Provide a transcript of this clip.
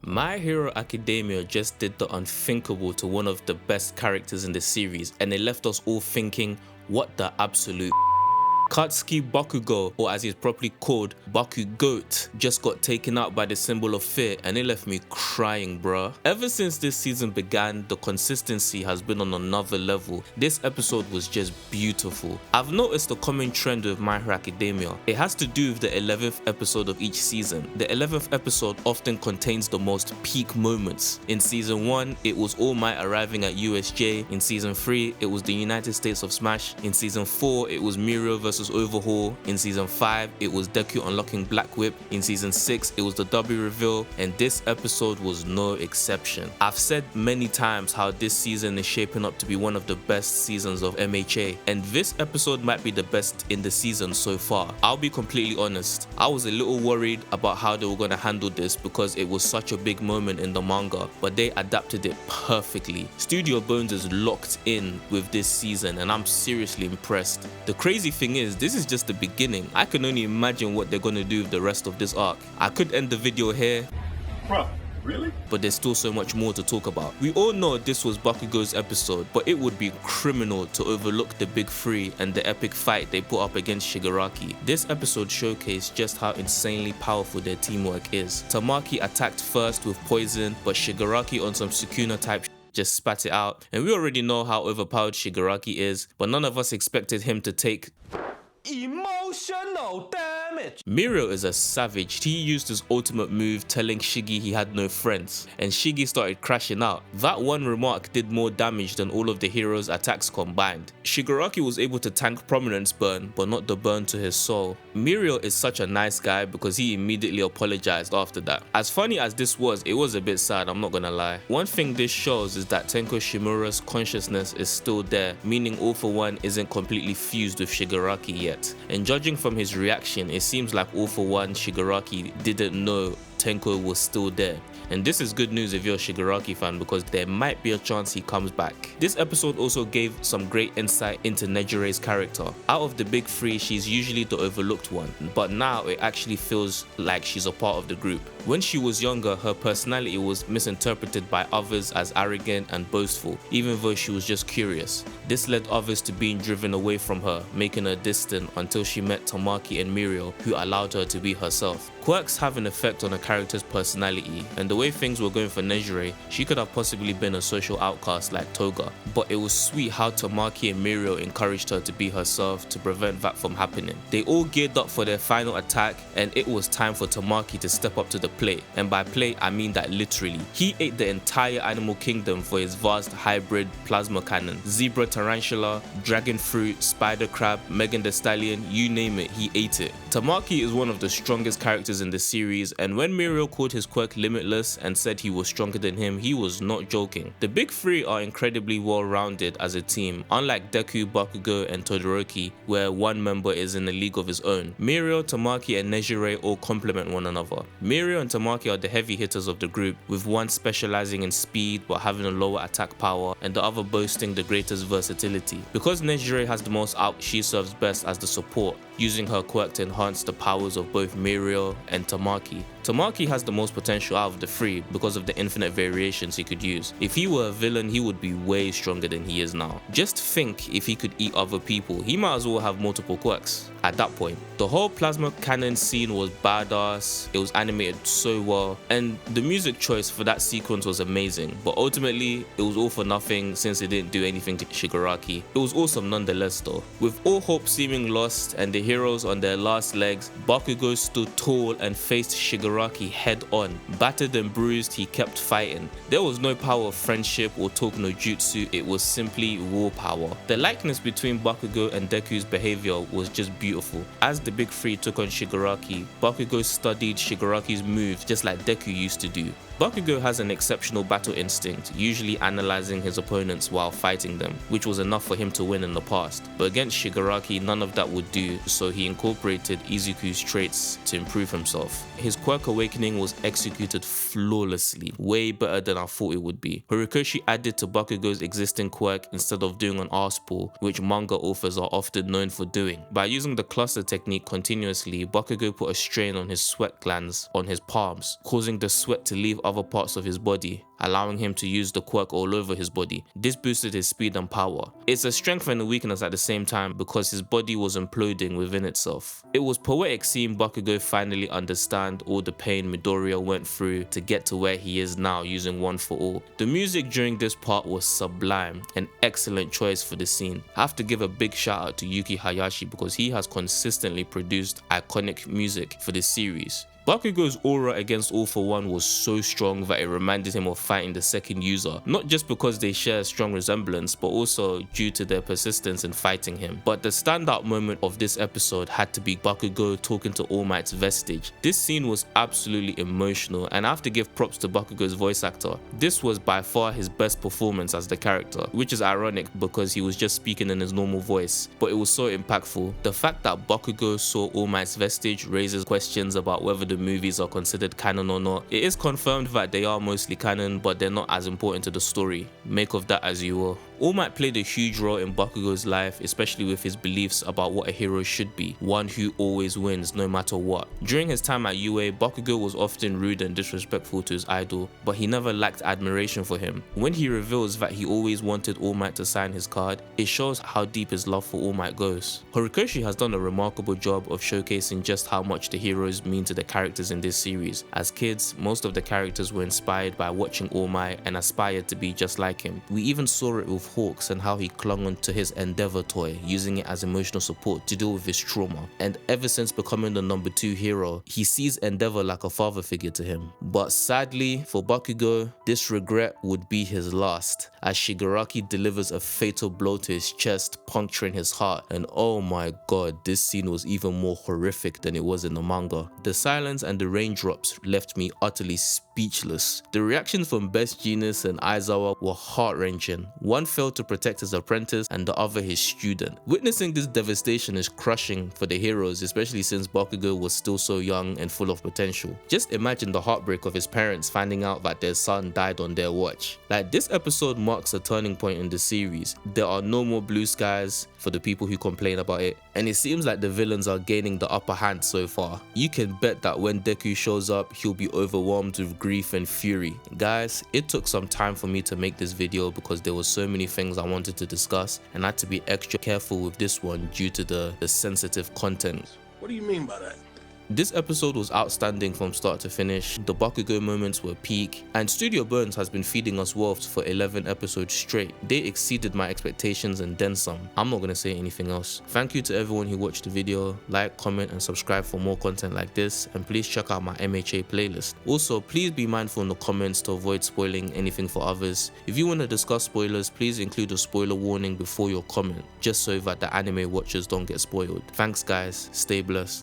My Hero Academia just did the unthinkable to one of the best characters in the series, and it left us all thinking, what the absolute Katsuki Bakugo, or as he is properly called, Bakugoat, just got taken out by the symbol of fear and it left me crying, bruh. Ever since this season began, the consistency has been on another level. This episode was just beautiful. I've noticed a common trend with My Hero Academia. It has to do with the 11th episode of each season. The 11th episode often contains the most peak moments. In season 1, it was All Might arriving at USJ. In season 3, it was the United States of Smash. In season 4, it was Mirio vs Overhaul. In season 5, it was Deku unlocking Black Whip. In season 6, it was the W reveal, and this episode was no exception. I've said many times how this season is shaping up to be one of the best seasons of MHA, and this episode might be the best in the season so far. I'll be completely honest, I was a little worried about how they were going to handle this because it was such a big moment in the manga, but they adapted it perfectly. Studio Bones is locked in with this season and I'm seriously impressed. The crazy thing is, this is just the beginning. I can only imagine what they're gonna do with the rest of this arc. I could end the video here. Bruh, really? But there's still so much more to talk about. We all know this was Bakugo's episode, but it would be criminal to overlook the big three and the epic fight they put up against Shigaraki. This episode showcased just how insanely powerful their teamwork is. Tamaki attacked first with poison, but Shigaraki on some Sukuna type just spat it out. And we already know how overpowered Shigaraki is, but none of us expected him to take emotional damage. Mirio is a savage. He used his ultimate move telling Shiggy he had no friends, and Shiggy started crashing out. That one remark did more damage than all of the heroes' attacks combined. Shigaraki was able to tank Prominence burn, but not the burn to his soul. Mirio is such a nice guy because he immediately apologized after that. As funny as this was, it was a bit sad, I'm not gonna lie. One thing this shows is that Tenko Shimura's consciousness is still there, meaning All For One isn't completely fused with Shigaraki yet. And judging from his reaction, it seems like All For One Shigaraki didn't know Tenko was still there. And this is good news if you're a Shigaraki fan because there might be a chance he comes back. This episode also gave some great insight into Nejire's character. Out of the big three, she's usually the overlooked one, but now it actually feels like she's a part of the group. When she was younger, her personality was misinterpreted by others as arrogant and boastful, even though she was just curious. This led others to being driven away from her, making her distant until she met Tamaki and Mirio, who allowed her to be herself. Quirks have an effect on a character's personality, and the way things were going for Nejire, she could have possibly been a social outcast like Toga. But it was sweet how Tamaki and Mirio encouraged her to be herself to prevent that from happening. They all geared up for their final attack, and it was time for Tamaki to step up to the plate. And by plate, I mean that literally. He ate the entire animal kingdom for his vast hybrid plasma cannon. Zebra tarantula, dragon fruit, spider crab, Megan Thee Stallion, you name it, he ate it. Tamaki is one of the strongest characters in the series, and when Mirio called his quirk Limitless and said he was stronger than him, he was not joking. The big three are incredibly well-rounded as a team, unlike Deku, Bakugo and Todoroki, where one member is in a league of his own. Mirio, Tamaki and Nejire all complement one another. Mirio and Tamaki are the heavy hitters of the group, with one specializing in speed but having a lower attack power and the other boasting the greatest versatility. Because Nejire has the most out, she serves best as the support, using her quirk to enhance the powers of both Mirio and Tamaki. Tamaki has the most potential out of the three because of the infinite variations he could use. If he were a villain, he would be way stronger than he is now. Just think, if he could eat other people, he might as well have multiple quirks at that point. The whole plasma cannon scene was badass, it was animated so well, and the music choice for that sequence was amazing, but ultimately it was all for nothing since it didn't do anything to Shigaraki. It was awesome nonetheless though. With all hope seeming lost and the heroes on their last legs, Bakugo stood tall and faced Shigaraki head on. Battered and bruised, he kept fighting. There was no power of friendship or talk no jutsu, it was simply raw power. The likeness between Bakugo and Deku's behavior was just beautiful. As the big three took on Shigaraki, Bakugo studied Shigaraki's moves just like Deku used to do. Bakugo has an exceptional battle instinct, usually analyzing his opponents while fighting them, which was enough for him to win in the past. But against Shigaraki, none of that would do, so he incorporated Izuku's traits to improve himself. His quirk Dark Awakening was executed flawlessly, way better than I thought it would be. Horikoshi added to Bakugo's existing quirk instead of doing an arse pull, which manga authors are often known for doing. By using the cluster technique continuously, Bakugo put a strain on his sweat glands on his palms, causing the sweat to leave other parts of his body, allowing him to use the quirk all over his body. This boosted his speed and power. It's a strength and a weakness at the same time because his body was imploding within itself. It was poetic seeing Bakugo finally understand all the pain Midoriya went through to get to where he is now using One for All. The music during this part was sublime, an excellent choice for the scene. I have to give a big shout out to Yuki Hayashi because he has consistently produced iconic music for this series. Bakugo's aura against All for One was so strong that it reminded him of fighting the second user, not just because they share a strong resemblance, but also due to their persistence in fighting him. But the standout moment of this episode had to be Bakugo talking to All Might's Vestige. This scene was absolutely emotional, and I have to give props to Bakugo's voice actor. This was by far his best performance as the character, which is ironic because he was just speaking in his normal voice, but it was so impactful. The fact that Bakugo saw All Might's Vestige raises questions about whether the movies are considered canon or not. It is confirmed that they are mostly canon, but they're not as important to the story. Make of that as you will. All Might played a huge role in Bakugo's life, especially with his beliefs about what a hero should be, one who always wins no matter what. During his time at UA, Bakugo was often rude and disrespectful to his idol, but he never lacked admiration for him. When he reveals that he always wanted All Might to sign his card, it shows how deep his love for All Might goes. Horikoshi has done a remarkable job of showcasing just how much the heroes mean to the characters in this series. As kids, most of the characters were inspired by watching All Might and aspired to be just like him. We even saw it with Hawks and how he clung on to his Endeavor toy, using it as emotional support to deal with his trauma. And ever since becoming the number 2 hero, he sees Endeavor like a father figure to him. But sadly for Bakugo, this regret would be his last, as Shigaraki delivers a fatal blow to his chest, puncturing his heart. And oh my god, this scene was even more horrific than it was in the manga. The silence and the raindrops left me utterly speechless. The reactions from Best Jeanist and Aizawa were heart-wrenching. One failed to protect his apprentice and the other his student. Witnessing this devastation is crushing for the heroes, especially since Bakugo was still so young and full of potential. Just imagine the heartbreak of his parents finding out that their son died on their watch. Like, this episode marks a turning point in the series. There are no more blue skies for the people who complain about it, and it seems like the villains are gaining the upper hand so far. You can bet that when Deku shows up, he'll be overwhelmed with grief and fury. Guys, it took some time for me to make this video because there were so many things I wanted to discuss, and I had to be extra careful with this one due to the sensitive content. What do you mean by that? This episode was outstanding from start to finish. The Bakugo moments were peak, and Studio Bones has been feeding us wealth for 11 episodes straight. They exceeded my expectations and then some. I'm not gonna say anything else. Thank you to everyone who watched the video. Like, comment and subscribe for more content like this, and please check out my MHA playlist. Also, please be mindful in the comments to avoid spoiling anything for others. If you want to discuss spoilers, please include a spoiler warning before your comment, just so that the anime watchers don't get spoiled. Thanks guys, stay blessed.